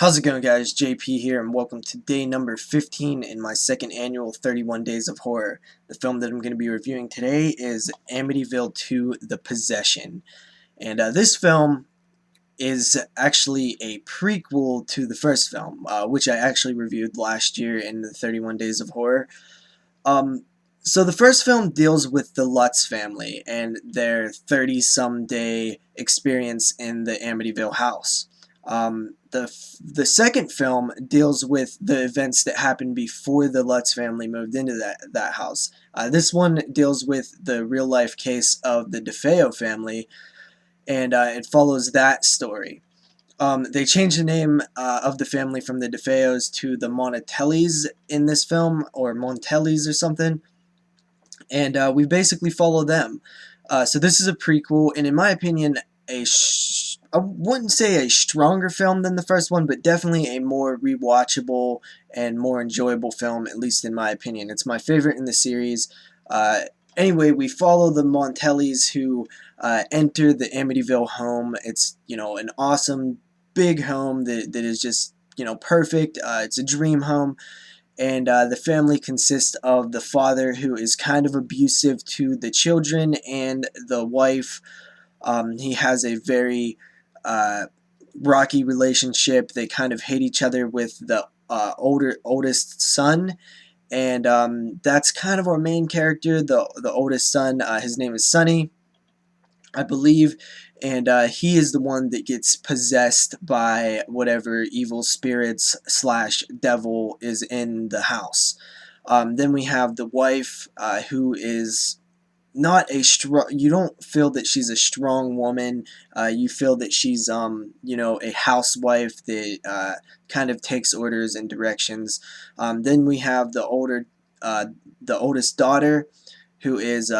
How's it going, guys? JP here, and welcome to day number 15 in my second annual 31 Days of Horror. The film that I'm going to be reviewing today is Amityville 2: The Possession. And this film is actually a prequel to the first film, which I actually reviewed last year in the 31 Days of Horror. So the first film deals with the Lutz family and their 30-some day experience in the Amityville house. The second film deals with the events that happened before the Lutz family moved into that house. This one deals with the real life case of the DeFeo family, and it follows that story. They changed the name of the family from the DeFeos to the Montellis in this film, or Montellis or something, and we basically follow them. So this is a prequel, and in my opinion, I wouldn't say a stronger film than the first one, but definitely a more rewatchable and more enjoyable film, at least in my opinion. It's my favorite in the series. Anyway, we follow the Montellis who enter the Amityville home. It's, an awesome big home that is just, perfect. It's a dream home. And the family consists of the father, who is kind of abusive to the children, and the wife. He has a very rocky relationship. They kind of hate each other with the oldest son, and that's kind of our main character, the oldest son. His name is Sonny, I believe, and he is the one that gets possessed by whatever evil spirits slash devil is in the house. Then we have the wife, who is not a strong. You don't feel that she's a strong woman. You feel that she's a housewife that kind of takes orders and directions. Then we have the oldest daughter, who is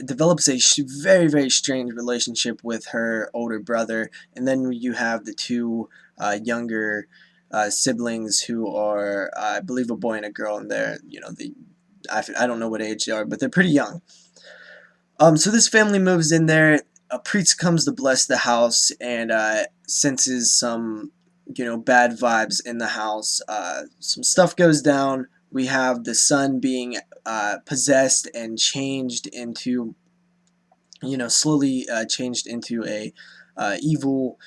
develops a very, very strange relationship with her older brother. And then you have the two younger siblings, who are, I believe, a boy and a girl, and they're, I don't know what age they are, but they're pretty young. So this family moves in there. A priest comes to bless the house and senses some, bad vibes in the house. Some stuff goes down. We have the son being possessed and changed into, slowly changed into a evil,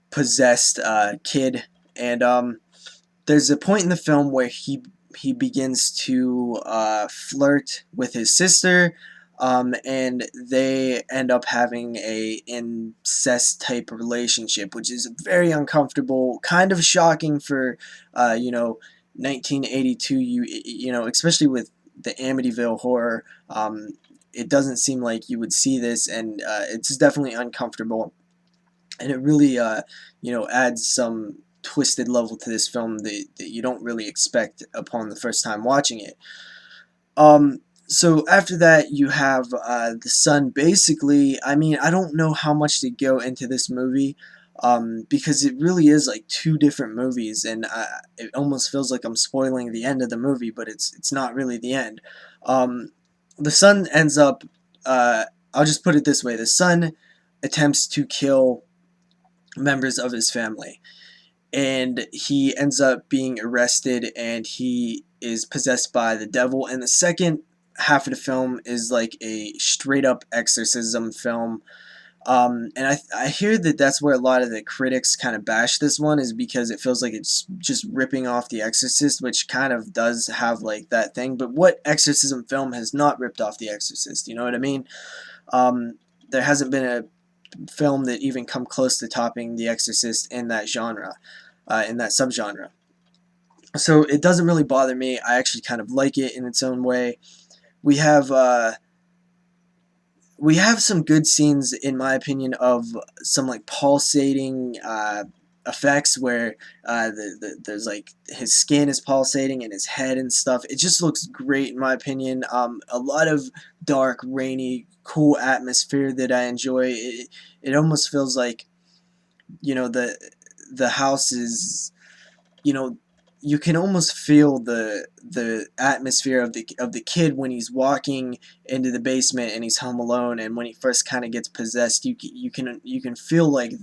possessed kid. And there's a point in the film where he begins to flirt with his sister, and they end up having a incest type relationship, which is very uncomfortable, kind of shocking for 1982. Especially with the Amityville horror, it doesn't seem like you would see this, and it's definitely uncomfortable, and it really adds some twisted level to this film that you don't really expect upon the first time watching it. So after that, you have the son. Basically, I don't know how much to go into this movie, because it really is like two different movies, and it almost feels like I'm spoiling the end of the movie, but it's not really the end. The son ends up, I'll just put it this way, the son attempts to kill members of his family, and he ends up being arrested, and he is possessed by the devil. And the second half of the film is like a straight up exorcism film. And I hear that that's where a lot of the critics kind of bash this one, is because it feels like it's just ripping off The Exorcist, which kind of does have like that thing. But what exorcism film has not ripped off The Exorcist? You know what I mean? There hasn't been a film that even come close to topping The Exorcist in that genre, in that subgenre. So it doesn't really bother me. I actually kind of like it in its own way. We have some good scenes, in my opinion, of some like pulsating effects where there's like his skin is pulsating and his head and stuff. It just looks great, in my opinion. A lot of dark, rainy, cool atmosphere that I enjoy. It almost feels like, the house is, you can almost feel the atmosphere of the kid when he's walking into the basement and he's home alone, and when he first kind of gets possessed, you can feel like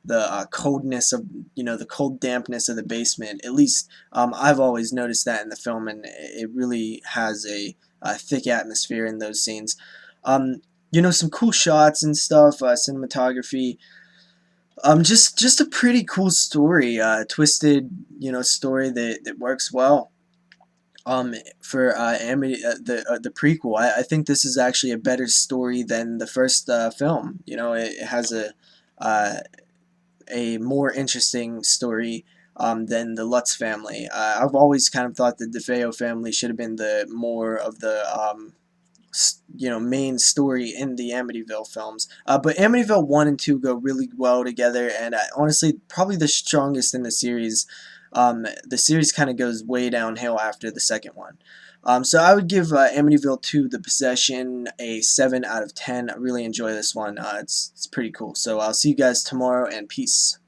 the coldness of, the cold dampness of the basement. At least I've always noticed that in the film, and it really has a thick atmosphere in those scenes. Um, some cool shots and stuff, cinematography. Just a pretty cool story, twisted, story that works well. For the prequel, I think this is actually a better story than the first film. It has uh, a more interesting story than the Lutz family. I've always kind of thought the DeFeo family should have been the more of the main story in the Amityville films. But Amityville 1 and 2 go really well together, and honestly, probably the strongest in the series. The series kind of goes way downhill after the second one. So I would give Amityville 2 The Possession a 7 out of 10. I really enjoy this one. It's pretty cool. So I'll see you guys tomorrow, and peace.